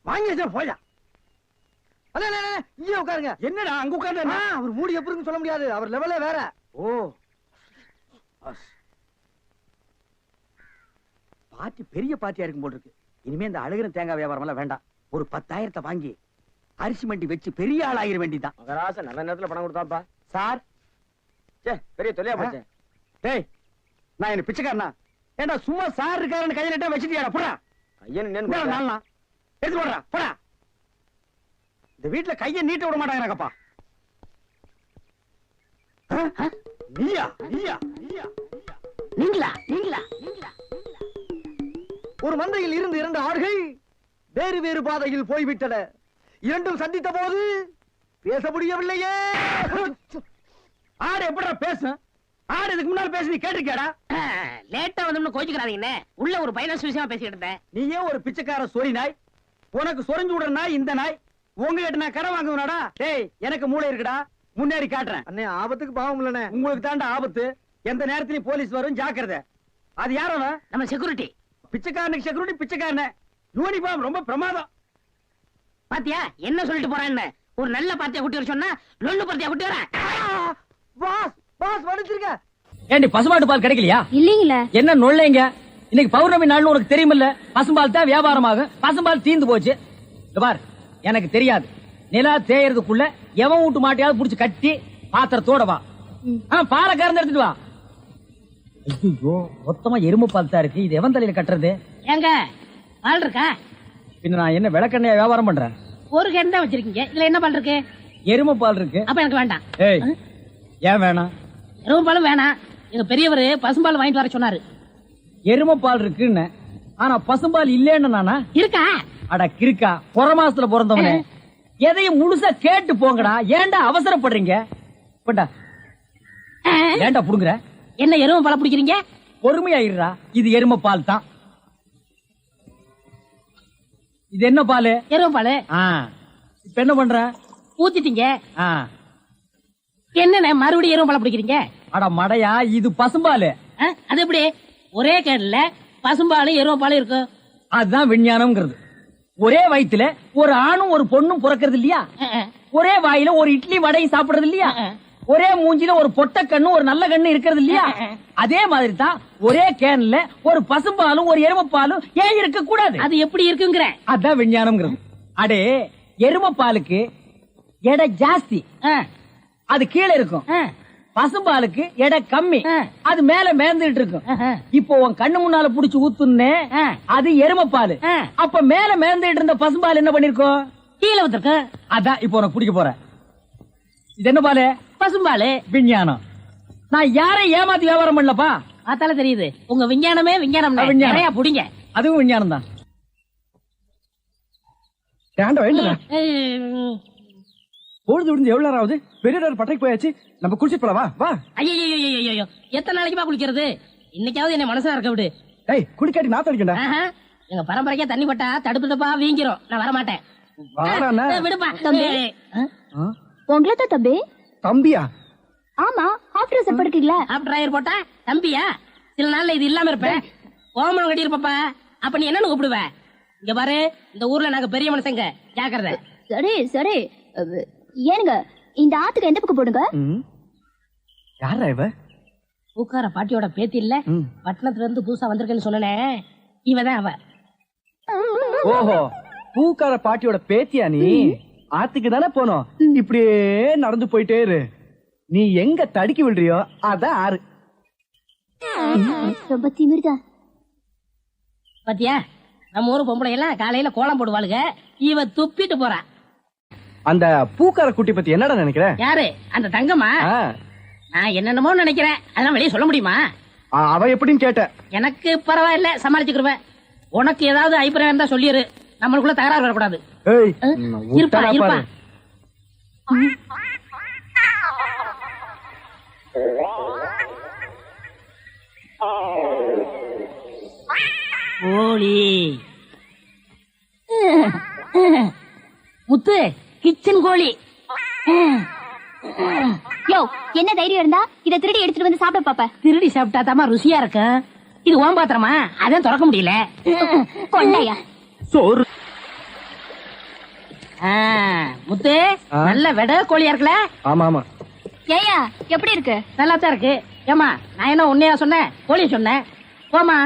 வாங்கி வச்சா போயா. அண்ணே இங்கே உட்காருங்க. என்னடா அங்க உட்கார்ந்து? அவர் மூடி எப்படி இருக்குன்னு சொல்ல முடியாது, அவர் லெவலே வேற. ஓ, பார்ட்டி பெரிய பார்ட்டியா இருக்கும் போல இருக்கு. இனிமே இந்த அழுகிற தேங்காய் வியாபாரம் எல்லாம் வேண்டாம். ஒரு 10,000 வாங்கி அரிசி மண்டி வச்சு பெரிய ஆள் ஆகிற வேண்டிதான். மகராச நல்ல நேரத்துல பணம் கொடுத்தாப்பா. சார், பெரிய தொல்லையா போச்சு. டேய், நான் என்ன பிச்சைக்காரனா? ஏண்டா சும்மா சார் இருக்காருன்னு கையில இட்டா வச்சிட்டியாடா? போடா ஐயன் நாளா எடுத்து போடுறா, போடா. இந்த வீட்டுல கையை நீட்ட விட மாட்டாங்கப்பா. நீயா நீயா நீயா நீங்களா நீங்களா நீங்களா? ஒரு மந்தையில் இருந்து 2 ஆடுகள் வேறு வேறு பாதையில் போய்விட்டன. இரண்டும் சந்தித்த போது பேச முடியவில்லையே. ஆடு எப்படா பேசும்? ஆடு இதுக்கு முன்னால பேசி நீ கேட்டிருக்கியாடா? லேட்டா வந்தோம்னு கோச்சுக்கிறாதீங்கண்ணே, உள்ள ஒரு பைனான்ஸ் விஷயமா பேசிக்கிட்டு இருந்தேன். நீயே ஒரு பிச்சைக்கார சொறி நாய், உனக்கு சொரிஞ்சு விடுற நாய் இந்த நாய். உங்ககிட்ட நான் கடன் வாங்குவனாடா? டேய், எனக்கு மூளை இருக்குடா, முன்னேறி காட்டுறேன். அண்ணே ஆபத்துக்கு பாவம் இல்லனே. உங்களுக்கு தாண்டா ஆபத்து. எந்த நேரத்திலயும் போலீஸ் வரும், ஜாக்கிரதை. அது யாரோ நம்ம செக்யூரிட்டி. பிச்சைக்காரனுக்கு செக்யூரிட்டி பிச்சைக்காரன. யூனிஃபார்ம் ரொம்ப பிரமாதம். பாத்தியா என்ன சொல்லிட்டு போறான்னு? ஒரு நல்ல பார்ட்டியா கூட்டி வர சொன்னா லொல்லு பார்ட்டியா கூட்டி வர. பாஸ் பாஸ் வந்துருங்க. ஏண்டி பசுமாட்டு பால் கிடைக்கலையா? இல்லீங்களே. என்ன நொல்லைங்க? இன்னைக்கு பௌர்ணமி நாள்னு உனக்கு தெரியுமில்ல? பசும்பால் தான் வியாபாரம் ஆகும். பசும்பால் தீந்து போச்சு. பார், எனக்கு தெரியாது. நிலா தேயறதுக்குள்ள எவன் வீட்டு மாட்டையாவது புடிச்சு கட்டி பாத்திரத்தோட வா. பாலை கறந்து எடுத்துட்டு வா. ஐயோ, மொத்தமா எருமை பால் தான் இருக்கு. இது எவன் தலையில கட்டுறது? ஏங்க பால் இருக்கா? பின்ன நான் என்ன விளக்கெண்ணையா வியாபாரம் பண்றேன்? ஒரு கேன் தான் வச்சிருக்கீங்க, இதுல என்ன பால் இருக்கு? எருமை பால் இருக்கு. அப்ப எனக்கு வேண்டாம். ஏய், ஏன் வேணாம்? எருமை பாலும் வேணாம். எங்க பெரியவர் பசும்பால் வாங்கிட்டு வர சொன்னாரு. எருமை பால் இருக்குன்னு, ஆனா பசும்பால் இல்லேன்னு நானா? இருக்கா? அட கிறுக்கா, புற மாசத்துல பிறந்தவனே, எதையும் முழுசா கேட்டு போங்கடா. ஏன்டா அவசரப்படுறீங்க? போண்டா, ஏன்டா புடுங்குற? என்ன எருமை பால் பிடிக்கிறீங்க? பொறுமையா இருடா. இது எருமை பால் தான். இது என்ன பால்? எருமை பால். இப்ப என்ன பண்ற? ஊத்திட்டீங்க. ஆ. என்னண்ணே மறுபடியும் எருமை பால் பிடிக்கிறீங்க? அட மடையா, இது பசும்பால். அது எப்படி ஒரே கேன்ல பசும்பாலும் எருமை பாலும் இருக்கும்? அதுதான் விஞ்ஞானம்ங்கிறது. ஒரே வயித்துல ஒரு ஆணும் ஒரு பொண்ணும் பிறக்கிறது இல்லையா? ஒரே வாயில ஒரு இட்லி வடையும் சாப்பிடுறது இல்லையா? ஒரே மூஞ்சில ஒரு பொட்ட கண்ணு ஒரு நல்ல கண்ணு இருக்கிறது இல்லையா? அதே மாதிரி தான் ஒரே கேன்ல ஒரு பசும்பாலும் ஒரு எருமைப்பாலும் ஏன் இருக்க கூடாது? அது எப்படி இருக்குங்கிற? அதான் விஞ்ஞானம்ங்கிறது. அடே, எருமை பாலுக்கு எடை ஜாஸ்தி, அது கீழே இருக்கும். பசும்பாலுக்கு எடை கம்மி, அது மேல மேந்துட்டு இருக்கும். இப்போ உன் கண்ணு முன்னால புடிச்சு ஊத்துனே, அது எருமைப்பால். அப்ப மேல மேந்துட்டு இருந்த பசும்பால் என்ன பண்ணிருக்கோம்? கீழே வந்துருக்கு. அதான் இப்போ உனக்கு குடிக்க போற. இது என்ன பாலு? பசும்பாலு. விஞ்ஞானம். நான் யாரையும் ஏமாத்தி வியாபாரம் பண்ணலப்பா. அதால தெரியுது உங்க விஞ்ஞானமே விஞ்ஞானம். விஞ்ஞானம். நிறைய புடிங்க. அதுவும் விஞ்ஞானம் தான். பொழுது விடிஞ்சு எவ்வளவு நேரம் ஆகுது? பெரிய பட்டைக்கு போயாச்சு. நம்ம குளிச்சிட்டு போலாம். வா வா. ஐயோ எத்தனை நாளைக்குமா குளிக்கிறது? இன்னைக்காவது என்ன மனசா இருக்க விடு. ஏய் குடிக்காட்டி நான் தடிக்கண்டா. எங்க பரம்பரைக்கா தண்ணி பட்டா தடுப்பு தப்பா வீங்கிரும். நான் வர மாட்டேன். விடுப்பா தம்பி. உங்களை தான் தம்பி. தம்பியா? ஆமா, ஹாஃப் ட்ரெஸ் போட்டுக்கீங்களா? ஹாஃப் டிரைவர் போட்டா தம்பியா? சில நாள்ல இது இல்லாம இருப்பேன். ஓமனம் கட்டி இருப்பப்பா. அப்ப நீ என்னன்னு கூப்பிடுவ? இங்க பாரு, இந்த ஊர்ல நாங்க பெரிய மனுஷங்க, ஜாக்கிரதை. சரி சரி. ஏனுங்க இந்த ஆத்துக்கு எந்த பக்கம் போடுங்க? யாரா இவ? பூக்கார பாட்டியோட பேத்தி இல்ல, பட்டணத்துல இருந்து புதுசா வந்திருக்கேன்னு சொன்னனே, இவதான் அவ. ஓஹோ, பூக்கார பாட்டியோட பேத்தியா நீ? ஆத்துக்கு தானே போனோம். இப்படியே நடந்து போயிட்டே இரு. நீ எங்க தடுக்கி விடுறியோ அதான் ஆறு. ரொம்ப திமிர்தான். பாத்தியா, நம்ம ஊரு பொம்பளை எல்லாம் காலையில கோலம் போடுவாளுங்க. இவ துப்பிட்டு போறா. அந்த பூக்கார குட்டி பத்தி என்னடா நினைக்கிற? யாரு? அந்த தங்கம்மா? நான் என்னென்னமோ நினைக்கிறேன். அதெல்லாம் வெளியே சொல்ல முடியுமா? அவ எப்படின்னு கேட்ட. எனக்கு பரவாயில்ல, சமாளிச்சுக்கிருவேன். உனக்கு ஏதாவது அபிப்பிராயம் இருந்தா சொல்லிரு. நம்மளுக்குள்ள தகராறு வரக்கூடாது. இருப்பா இருப்பா. கோழி முத்து, கிச்சன் கோழி. யோ, என்ன தைரியம் இருந்தா இத திருடி எடுத்துட்டு வந்து சாப்பிட பாப்ப? திருடி சாப்பிட்டா தாமா ருசியா இருக்கும். இது ஓம் பாத்திரமா? அதான் திறக்க முடியல. கொண்டையா சோறு. முத்து, நல்ல வெட கோழியா இருக்குல்ல? ஆமா ஆமா. ஏயா எப்படி இருக்கு? நல்லா தான் இருக்கு. ஏமா, நான் என்ன உன்னையா சொன்னேன்? கோழி சொன்னேன். போமா.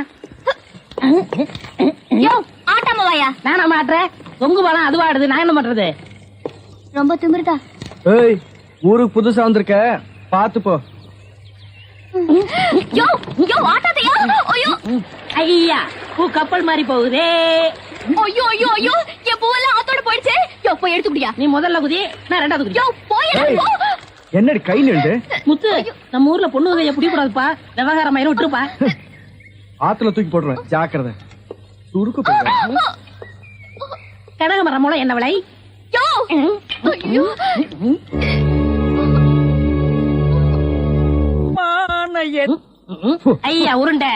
யோ, ஆட்டாம வாயா. நானா மாட்டுறேன்? தொங்கு பாலம் அதுவா ஆடுது, நான் என்ன பண்றது? ரொம்ப திமிர்தா. ஏய், ஊருக்கு புதுசா வந்திருக்க, பாத்து போ. யோ யோ, ஆட்டாதையா. ஐயோ ஐயா, பூ கப்பல் மாதிரி போகுதே. ஐயோ ஐயோ ஐயோ, என் பூவெல்லாம் ஆத்தோட போயிடுச்சு. யோ, போய் எடுத்து குடியா. நீ முதல்ல குதி, நான் ரெண்டாவது குதி. யோ, போய் என்னடி கை நின்று? முத்து, நம்ம ஊர்ல பொண்ணு வகைய பிடிக்கூடாதுப்பா. விவகாரம் ஆயிரம் விட்டுருப்பா. ஆத்துல தூக்கி போடுறேன், ஜாக்கிரதை. சுருக்கு போடுறேன். கனகமரம் மூலம் என்ன விலை? யோ ஐயோ. ஐயா உருண்டை.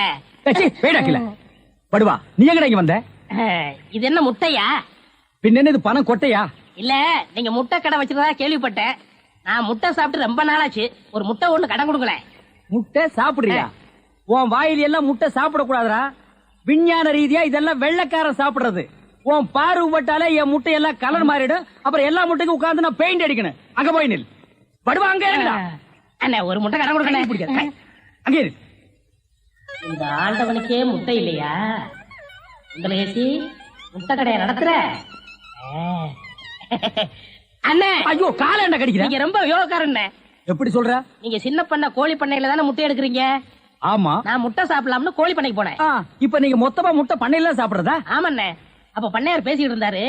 படுவா, நீ எங்கடா இங்க வந்த? இது என்ன முட்டையா? பின்ன என்ன இது பணம் கொட்டையா? இல்ல, நீங்க முட்டை கடை வச்சிருந்தா கேள்விப்பட்டேன். நான் முட்டை சாப்பிட்டு ரொம்ப நாளாச்சு. ஒரு முட்டை ஒண்ணு கடன் கொடுங்களேன். முட்டை சாப்பிடுறியா? உன் வாயில எல்லாம் முட்டை சாப்பிட கூடாதுடா. விஞ்ஞான ரீதியா இதெல்லாம் வெள்ளைக்காரன் சாப்பிடுறது. உன் பார்வை பட்டாலே என் முட்டை எல்லாம் கலர் மாறிடும். அப்புறம் எல்லா முட்டைக்கும் உட்கார்ந்து நான் பெயிண்ட் அடிக்கணும். அங்க போய் நில். படுவா, அங்க அண்ணா, ஒரு முட்டை கடன் கொடுக்கல. அங்கே இரு. இந்த ஆண்டவனுக்கே முட்டை இல்லையா? உங்களுக்கு முட்டை கடையை நடத்துற அண்ணே. ஐயோ, கால என்ன கடிக்கிற? நீங்க ரொம்ப யோகக்காரன். எப்படி சொல்ற? நீங்க சின்ன பண்ண கோழி பண்ணையில தானே முட்டை எடுக்கிறீங்க? ஆமா. நான் முட்டை சாப்பிடலாம்னு கோழி பண்ணைக்கு போனேன். இப்ப நீங்க மொத்தமா முட்டை பண்ணையில சாப்பிடுறதா? ஆமாண்ணே. அப்ப பண்ணையார் பேசிட்டு இருந்தாரு.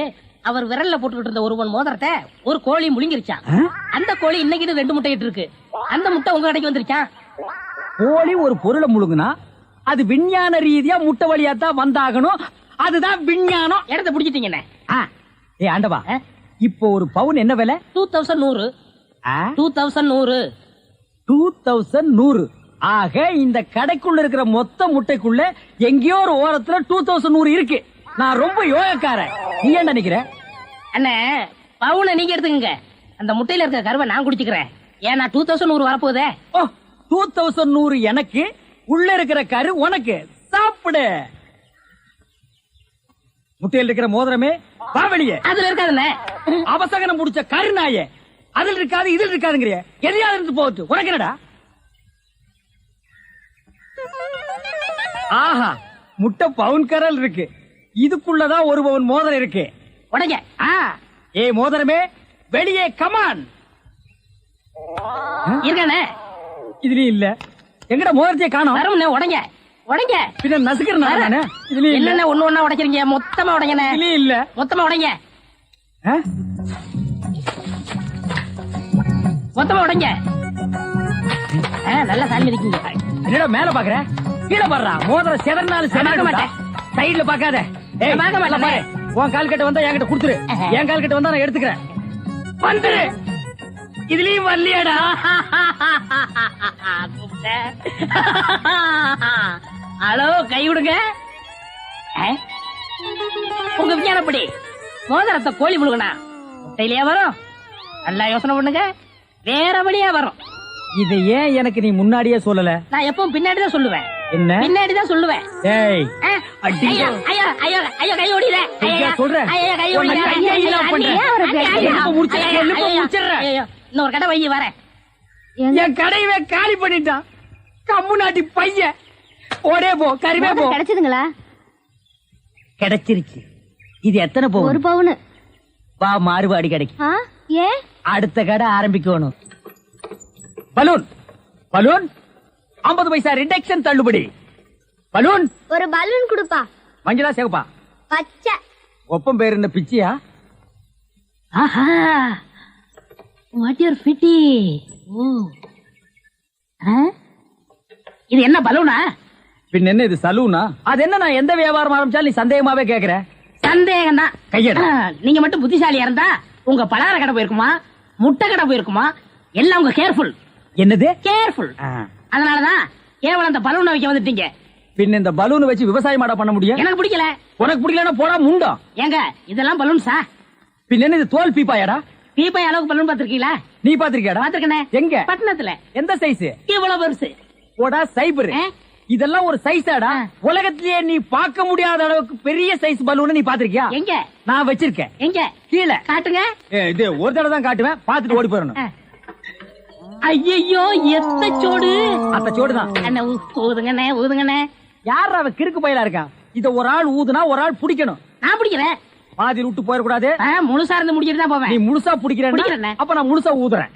அவர் விரல்ல போட்டுக்கிட்டு இருந்த ஒருவன் மோதிரத்தை ஒரு கோழி முழுங்கிருச்சான். அந்த கோழி இன்னைக்கு 2 முட்டை இருக்கு. அந்த முட்டை உங்க கடைக்கு வந்துருச்சான். கோழி ஒரு பொருளை முழுங்குனா அது விஞ்ஞான ரீதியா முட்டை வழியா தான் வந்தாகணும். அதுதான் விஞ்ஞானம். இடத்த பிடிச்சிட்டீங்கண்ணே. ஏ ஆண்டவா, இப்போ ஒரு பவுன் என்ன விலை? 2100. 2100. 2100. ஆக இந்த கடைக்குள்ள இருக்கிற மொத்த முட்டைக்குள்ள எங்கேயோ ஒரு ஓரத்துல 2100 இருக்கு. நான் ரொம்ப யோகக்காரன். நீ ஏன் நினைக்கிற? அண்ணே, பவுனை நீங்க எடுத்துக்கங்க. அந்த முட்டையில இருக்க கருவை நான் குடிச்சுக்கிறேன். ஏன்னா 2100 வரப்போதே. 2100 எனக்கு, உள்ள இருக்கிற கரு உனக்கு. சாப்பிடு. முட்டையில் இருக்கிற மோதிரமே வா வெளியே. அதுல இருக்காதுண்ணே. அவசகனம் முடிச்ச கரு நாயே. அதுல இருக்காது இதுல இருக்காதுங்கிறிய. எதையாவது இருந்து போட்டு உனக்கு என்னடா? ஆஹா, முட்டை பவுன் கரல் இருக்கு. இதுக்குள்ளதான் 1 பவுன் மோதிரம் இருக்கு. உடங்க. ஏ மோதிரமே வெளியே, கமான். இருக்கானே இதுலயும் இல்ல. எங்கடா மோதிரத்தையே காணோம்? வரமுண்ணே, உடைங்க உடைங்க. பின்ன நசுக்கிறேன் நானே. இதுலயும் இல்ல. என்னென்ன ஒண்ணு ஒண்ணா உடைக்கிறீங்க? மொத்தமா உடைங்கண்ணே. இதுலயும் இல்ல. மொத்தமா உடைங்க. மொத்தமா உடைங்க. நல்லா சாமி இருக்கீங்க. என்னடா மேல பாக்குற? கீழே பாடுறா. மோதிரம் செதறனாலும் செதற மாட்டேன். சைடுல பாக்காத. ஏய் பார்க்க மாட்டேன். பாரு. உன் கால் கட்ட வந்தா என்கிட்ட கொடுத்துரு. என் கால் கட்ட வந்தா நான் எடுத்துக்கிறேன். வந்துரு. இதுலயும் வரலையாடா? ஹலோ, கை விடுங்க. உங்க விஞ்ஞானப்படி மோதிரத்தை கோழி முழுகனா முட்டையிலேயே வரும். நல்லா யோசனை பண்ணுங்க, வேற வழியா வரும். இதை ஏன் எனக்கு நீ முன்னாடியே சொல்லல? நான் எப்பவும் பின்னாடிதான் சொல்லுவேன். என்ன? பின்னாடிதான் சொல்லுவேன். ஏய் ஐயா, ஐயா, ஐயா, ஐயா, கை ஓடிடுற. ஐயா சொல்றேன். ஐயா, கை ஓடிடுற. இன்னொரு கடை வை வரேன். என் கடையவே காலி பண்ணிட்டான். கம்முனாட்டி பையன். ஓடே போ, கறிவே போ. கிடைச்சதுங்களா? கிடைச்சிருச்சு. இது எத்தனை ஒரு போகும்? பவுன். வா, மாறுபாடி கிடைக்கும். ஏன்? அடுத்த கடை ஆரம்பிக்கணும். பலூன் பலூன் 50 பைசா ரிடக்ஷன் தள்ளுபடி. பலூன் ஒரு பலூன் கொடுப்பா. மஞ்சளா சேகப்பா? பச்சை. ஒப்பம் பேர் என்ன பிச்சியா? ஆஹா, வாட் யூர் ஃபிட்டி. இது என்ன பலூனா? பின் என்ன இது சலூனா? அது என்ன, நான் எந்த வியாபாரம் ஆரம்பிச்சாலும் நீ சந்தேகமாவே கேக்குற? சந்தேகம் தான். கையட. நீங்க மட்டும் புத்திசாலியா இருந்தா உங்க பலகார கடை போயிருக்குமா, முட்டை கடை போயிருக்குமா, எல்லாம் உங்க கேர்ஃபுல். என்னது கேர்ஃபுல்? அதனாலதான் கேவலம் அந்த பலூனை வைக்க வந்துட்டீங்க. பின் இந்த பலூன் வச்சு விவசாயம் பண்ண முடியும்? எனக்கு பிடிக்கல. உனக்கு பிடிக்கலன்னா போடா முண்டம். ஏங்க, இதெல்லாம் பலூன்ஸா? பின் என்ன இது தோல் பீப்பாயாடா? பீப்பாய் அளவுக்கு பலூன் பாத்திருக்கீங்களா? நீ பாத்திருக்கியாடா? பாத்திருக்கனே. எங்க? பட்டணத்துல. எந்த சைஸ்? இவ்வளவு பெருசு. போடா சைபர். இதெல்லாம் ஒரு சைஸாடா? உலகத்திலேயே நீ பார்க்க முடியாத அளவுக்கு பெரிய சைஸ் பலூன் நீ பாத்திருக்கியா? எங்க? நான் வச்சிருக்கேன். எங்க? கீழே காட்டுங்க. இது ஒரு தடவை தான் காட்டுவேன், பாத்துட்டு ஓடி போயிடணும். ஐயோ, எத்த சோடு. அந்த சோடு தான். அண்ணே, ஊதுங்கண்ணே, ஊதுங்கண்ணே. யார் அவ கிறுக்கு பயிலா இருக்கான்? இத ஒரு ஆள் ஊதுனா ஒரு ஆள் பிடிக்கணும். நான் பிடிக்கிறேன். பாதியில் விட்டு போயிடக்கூடாது. முழுசா இருந்து முடிச்சிட்டு தான் போவேன். நீ முழுசா பிடிக்கிறேன். பிடிக்கிறேன். அப்ப நான் முழுசா ஊதுறேன்.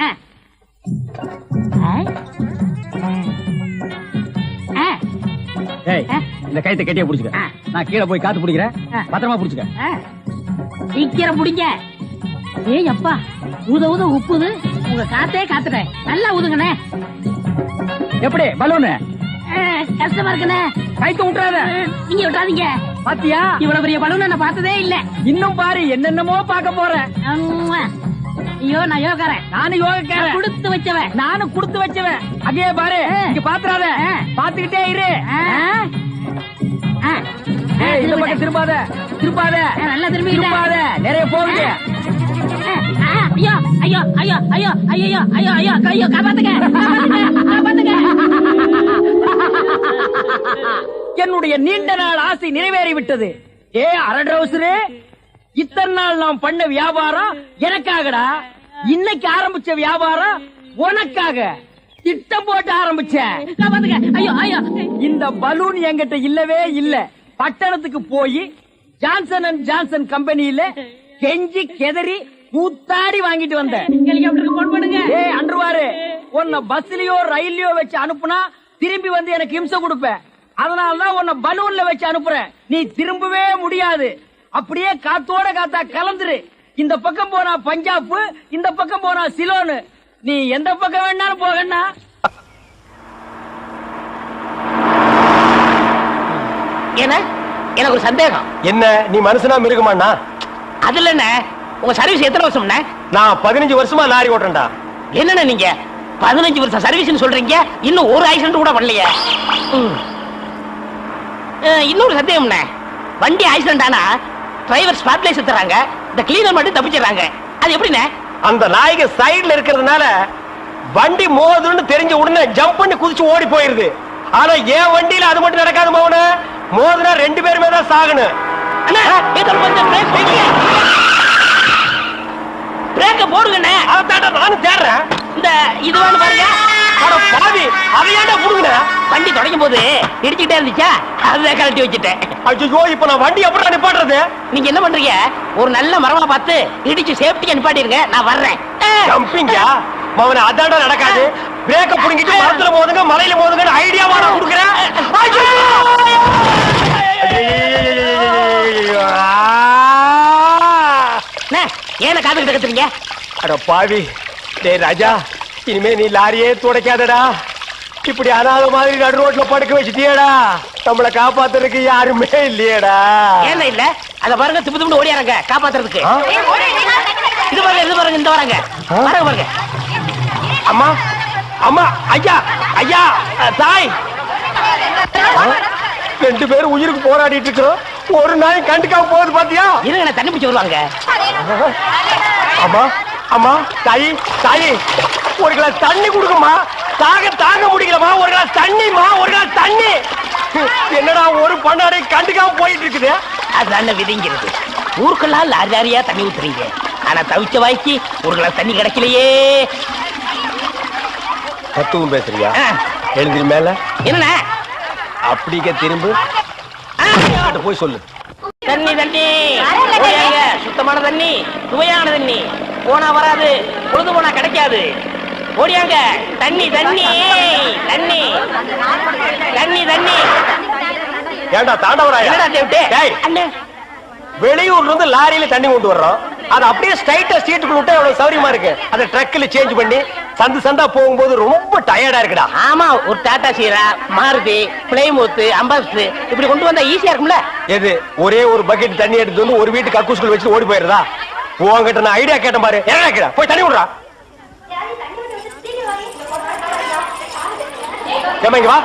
ஏய், இந்த கைத்தை கட்டியா புடிச்சுக்க. நான் கீழே போய் காத்து பிடிக்கிறேன். பத்திரமா புடிச்சுக்க. சீக்கிரம் பிடிங்க. ஏய் அப்பா, ஊத ஊத உப்புது. உங்க காத்தே காத்துட்டேன். நல்லா ஊதுங்கண்ணே. எப்படி பலூனு? கஷ்டமா இருக்குண்ணே. கைத்த விட்டுறாத. நீங்க விட்டாதீங்க. பாத்தியா, இவ்வளவு பெரிய பலூன் நான் பார்த்ததே இல்ல. இன்னும் பாரு, என்னென்னமோ பார்க்க போறேன். ஐயோ, நான் யோகாரன். நானும் யோகக்காரன். கொடுத்து வச்சவன். நானும் கொடுத்து வச்சவன். அங்கே பாரு, இங்க பாத்துறாத. பாத்துக்கிட்டே இரு. இந்த பக்கம் திரும்பாத, திரும்பாத. நல்லா திரும்பி திரும்பாத, நிறைய போகுது. ஐயோ, ஐயோ, ஐயோ, ஐயோ, ஐயோ, ஐயோ, ஐயோ, ஐயோ, காப்பாத்துங்க, காப்பாத்துங்க. என்னுடைய நீண்ட நாள் ஆசை நிறைவேறிவிட்டது. ஏ அரட்ரவுசரே, இத்தனை நாள் நாம் பண்ண வியாபாரம் எனக்காகடா. இன்னைக்கு ஆரம்பிச்ச வியாபாரம் உனக்காக. திட்டம் போட்டு ஆரம்பிச்சேன். ஐயோ, ஐயோ. இந்த பலூன் என்கிட்ட இல்லவே இல்ல. பட்டணத்துக்கு போய் ஜான்சன் அண்ட் ஜான்சன் கம்பெனியில கெஞ்சி கெதறி கூத்தாடி வாங்கிட்டு வந்தேன். ஹெலிகாப்டருக்கு போன் பண்ணுங்க. ஏய் அன்றுவாரு, உன்னை பஸ்லயோ ரயில்லயோ வச்சு அனுப்புனா திரும்பி வந்து எனக்கு இம்சை கொடுப்பேன். அதனாலதான் உன்னை பலூன்ல வச்சு அனுப்புறேன். நீ திரும்பவே முடியாது. அப்படியே காத்தோட காத்தா கலந்துரு. இந்த பக்கம் போனா பஞ்சாப், இந்த பக்கம் போனா சிலோனு. நீ எந்த பக்கம் வேணாலும் போகண்ணா. என்ன? எனக்கு ஒரு சந்தேகம். என்ன, நீ மனுஷனா மிருகமாண்ணா? அதுல என்ன, உங்க சர்வீஸ் எத்தனை வருஷம்? நான் 15 வருஷமா லாரி ஓட்டுறேன்டா. என்னண்ணே நீங்க 15 வருஷம் சர்வீஸ் சொல்றீங்க, இன்னும் ஒரு ஆக்சிடென்ட் கூட பண்ணலையே. இன்னொரு சந்தேகம்ண்ணே, வண்டி ஆக்சிடென்ட் ஆனா டிரைவர் ஸ்பாட்லேயே செத்துறாங்க, இந்த கிளீனர் மட்டும் தப்பிச்சிடறாங்க. அது எப்படிண்ணே? அந்த நாய்க்கு சைடுல இருக்கிறதுனால வண்டி மோதுன்னு தெரிஞ்ச உடனே ஜம்ப் பண்ணி குதிச்சு ஓடி போயிருது. ஆனா என் வண்டியில அது மட்டும் நடக்காது மோன. மோதுனா 2 பேருமே தான் சாகணும். பிரேக்க போடுங்கண்ணே. அதான்டா நானும் தேடுறேன். இந்த இதுவான்னு பாருங்க. அட பாவி, அதையாண்டா புடுங்கற? வண்டி தொடங்கும் போது இடிச்சுட்டே இருந்துச்சா, அதுதான் கழட்டி வச்சுட்டேன். ஐயோ, இப்ப நான் வண்டி எப்படி நிப்பாட்டுறது? நீங்க என்ன பண்றீங்க, ஒரு நல்ல மரமா பார்த்து இடிச்சு சேஃப்டியா நிப்பாட்டிருங்க, நான் வர்றேன். ஜம்பிங்கா? மவன அதாண்டா நடக்காது. பிரேக்க புடிங்கிட்டு மரத்துல மோதுங்க மலையில மோதுங்க ஐடியாவா நான் கொடுக்குறேன். ஏன காதுகிட்ட கத்துறீங்க? அட பாவி, டேய் ராஜா, இனிமே நீ லாரியே துடைக்காதடா. இப்படி அனாத மாதிரி நடு ரோட்ல படுக்க வச்சுட்டியடா. நம்மள காப்பாத்துறதுக்கு யாருமே இல்லையடா. ஏன் இல்ல? அத பாருங்க, திப்பு திப்பு ஓடியாரங்க காப்பாத்துறதுக்கு. இது பாருங்க, இது பாருங்க, இந்த வராங்க பாருங்க பாருங்க. அம்மா அம்மா, ஐயா ஐயா, தாய், ரெண்டு பேரும் உயிருக்கு போராடிட்டு இருக்கிறோம். ஒரு நாய் கண்டுக்காம போகுது பாத்தியா? இருங்க, தண்ணி பிடிச்சி வருவாங்க. அம்மா அம்மா, தாயி தாயி, ஒரு கிளாஸ் தண்ணி கொடுக்குமா. தாங்க முடியலமா. ஒரு கிளாஸ் தண்ணிமா, ஒரு கிளாஸ் தண்ணி. என்னடா ஒரு பண்ணாடை கண்டுக்காம போயிட்டு இருக்குது. அதுதான் விதிங்கிறது. ஊருக்கெல்லாம் லாரி லாரியா தண்ணி ஊத்துறீங்க, ஆனா தவிச்ச வாய்க்கு ஒரு கிளாஸ் தண்ணி கிடைக்கலையே. தத்துவம் பேசுறியா? எழுந்திரி மேல. என்ன அப்படிங்க திரும்ப போய் சொல்லு. தண்ணி தண்ணி ஓடியாங்க. சுத்தமான தண்ணி, சுவையான தண்ணி. போனா வராது, பொழுது போனா கிடைக்காது. ஓடியாங்க. தண்ணி தண்ணி தண்ணி தண்ணி தண்ணி. ஏண்டா தாண்டவராயா? அண்ணே, வெளியூர்ல இருந்து லாரியில தண்ணி கொண்டு வர்றோம். அது அப்படியே ஸ்ட்ரைட்டா ஸ்ட்ரீட்டுக்குள்ள விட்டா எவ்வளவு சௌரியமா இருக்கு. அதை ட்ரக்ல சேஞ்ச் பண்ணி சந்தா போகும்போது ரொம்ப டயர்டா இருக்குடா. ஆமா, ஒரு டாடா சீரா, மாருதி, பிளைமூத், அம்பாஸ்டர் இப்படி கொண்டு வந்தா ஈஸியா இருக்கும்ல. எது ஒரே ஒரு பக்கெட் தண்ணி எடுத்து வந்து ஒரு வீட்டுக்கு கக்கூஸ்குள்ள வச்சு ஓடி போயிருதா? உங்ககிட்ட நான் ஐடியா கேட்டேன் பாரு. என்ன கேட்க போய் தண்ணி விடுறா. வா.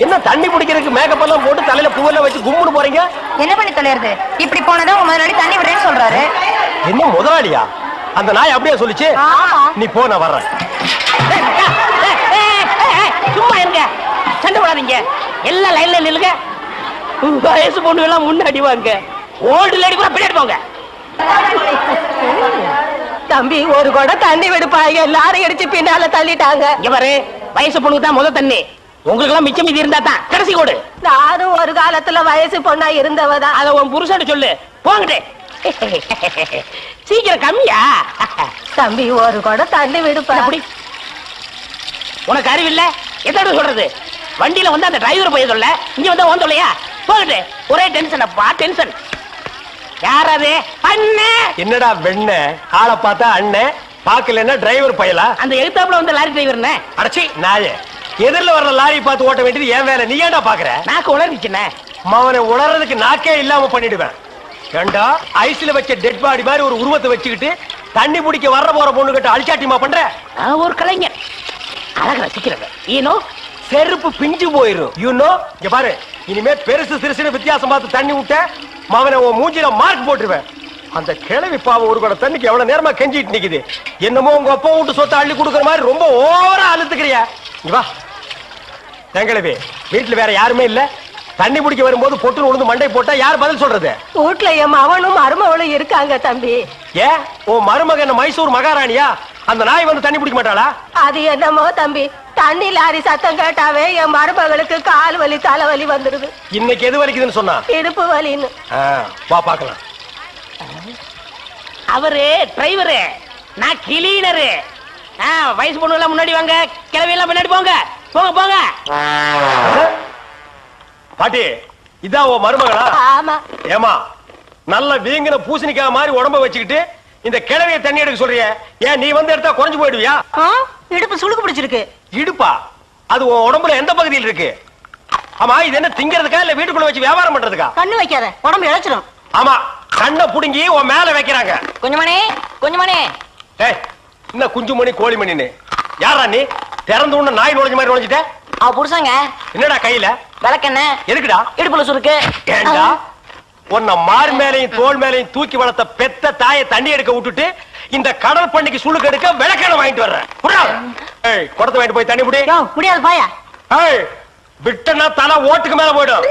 என்ன தண்ணி பிடிக்கிறதுக்கு மேக்கப் எல்லாம் போட்டு தலையில பூவெல்லாம் வச்சு கும்முன்னு போறீங்க? என்ன பண்ணி தொலைறது? இப்படி போனதும் உங்க முதலாளி தண்ணி விடுறேன்னு சொல்றாரு. என்ன முதலாளியா? அந்த நாய் அப்படியே சொல்லிச்சு. நீ போ, நான் வர்றேன். சும்மா இருங்க, சண்டை போடாதீங்க. எல்லாம் லைன்ல நில்லுங்க. வயசு பொண்ணு எல்லாம் முன்னாடி வாங்க, ஓல்டு லேடி கூட பின்னாடி போங்க. தம்பி, ஒரு கூட தண்ணி விடுப்பாங்க, எல்லாரும் அடிச்சு பின்னால தள்ளிட்டாங்க. இங்க பாரு, வயசு பொண்ணுக்கு தான் முதல் தண்ணி. உங்களுக்கு எல்லாம் மிச்சம் மீதி இருந்தா தான் கடைசி கோடு. நானும் ஒரு காலத்துல வயசு பொண்ணா இருந்தவதான். அத உன் புருஷன் சொல்லு. போங்கட்டே. சீக்கிரம் கம்மியா? தம்பி, ஒரு கூட தண்ணி விடுப்பா. உனக்கு அறிவில்ல? எத்தனை சொல்றது? வண்டியில வந்து அந்த டிரைவர் போய் சொல்ல, இங்க வந்து ஓன் சொல்லையா? போகட்டு. ஒரே டென்ஷன் அப்பா, டென்ஷன். யாராவது அண்ணன்? என்னடா வெண்ண ஆளை பார்த்தா அண்ணன், பாக்கலன்னா டிரைவர் பயலா? அந்த எழுத்தாப்புல வந்து லாரி டிரைவர். அடச்சி நாயே, எதிரில வர்ற லாரி பார்த்து ஓட்ட வேண்டியது ஏன் வேலை? நீ ஏன்டா பாக்குற? நாக்கு உளறிச்சுனே. மவனை உளறதுக்கு நாக்கே இல்லாம பண்ணிடுவேன். ஏண்டா ஐஸ்ல வச்ச டெட் பாடி மாதிரி ஒரு உருவத்தை வச்சுக்கிட்டு தண்ணி பிடிக்க வர்ற போற பொண்ணு கிட்ட அழிச்சாட்டிமா பண்ற? ஒரு கலைஞர் அழக ரசிக்கிறது. ஈனோ செருப்பு பிஞ்சு போயிரும். யூனோ, இங்க பாரு, இனிமே பெருசு சிறுசுன்னு வித்தியாசம் பார்த்து தண்ணி விட்ட மவனை உன் மூஞ்சில மார்க் போட்டுருவேன். அந்த கிழவி பாவம் ஒரு கூட தண்ணிக்கு எவ்வளவு நேரமா கெஞ்சிட்டு நிக்குது. என்னமோ உங்க அப்பா வீட்டு சொத்தை அள்ளி கொடுக்குற மாதிரி ரொம்ப ஓவரா அழுத்துக்கிறியா? இங்க வா. எங்களவே வீட்டுல வேற யாருமே இல்ல. தண்ணி பிடிக்க வரும்போது பொட்டு உழுந்து மண்டை போட்டா யார் பதில் சொல்றது? வீட்டுல என் மகனும் மருமகளும் இருக்காங்க தம்பி. ஏன் உன் மருமகன் மைசூர் மகாராணியா? அந்த நாய் வந்து தண்ணி பிடிக்க மாட்டாளா? அது என்னமோ தம்பி, தண்ணி லாரி சத்தம் கேட்டாவே என் மருமகளுக்கு கால் வலி தலைவலி வந்துருது. இன்னைக்கு எது வலிக்குதுன்னு சொன்னா? இடுப்பு வலின்னு. வா பாக்கலாம். அவரு டிரைவரு, நான் கிளீனரு. வயசு பொண்ணு எல்லாம் முன்னாடி வாங்க, கிளவி எல்லாம் பின்னாடி போங்க. போங்க போங்க. பாட்டி, இதான் உன் மருமகளா? ஆமா. ஏமா, நல்ல வீங்கின பூசணிக்காய் மாதிரி உடம்ப வச்சுக்கிட்டு இந்த கிழவிய தண்ணி எடுக்க சொல்றிய? ஏன் நீ வந்து எடுத்தா குறைஞ்சு போயிடுவியா? இடுப்பு சுளுக்கு பிடிச்சிருக்கு. இடுப்பா? அது உன் உடம்புல எந்த பகுதியில் இருக்கு? ஆமா, இது என்ன திங்கிறதுக்கா இல்ல வீட்டுக்குள்ள வச்சு வியாபாரம் பண்றதுக்கா? கண்ணு வைக்காத, உடம்பு இழைச்சிடும். ஆமா, கண்ணை புடுங்கி உன் மேல வைக்கிறாங்க. கொஞ்சமணி கொஞ்சமணி. ஏய், என்ன குஞ்சுமணி கோழிமணின்னு? யாரா நீ? திறந்து உடனே நாய் நுழைஞ்ச மாதிரி நுழைஞ்சிட்ட? அவ புருஷங்க. என்னடா கையில? விளக்கெண்ண. எதுக்குடா? இடுப்புல சுருக்கு. ஏண்டா உன்னை மார் மேலையும் தோல் மேலையும் தூக்கி வளர்த்த பெத்த தாயை தண்ணி எடுக்க விட்டுட்டு இந்த கடல் பண்ணிக்கு சுளுக்கு எடுக்க விளக்கெண்ண வாங்கிட்டு வர்றேன். குடத்தை வாங்கிட்டு போய் தண்ணி புடி. முடியாது பாயா. விட்டனா தலை ஓட்டுக்கு மேல போயிடும்.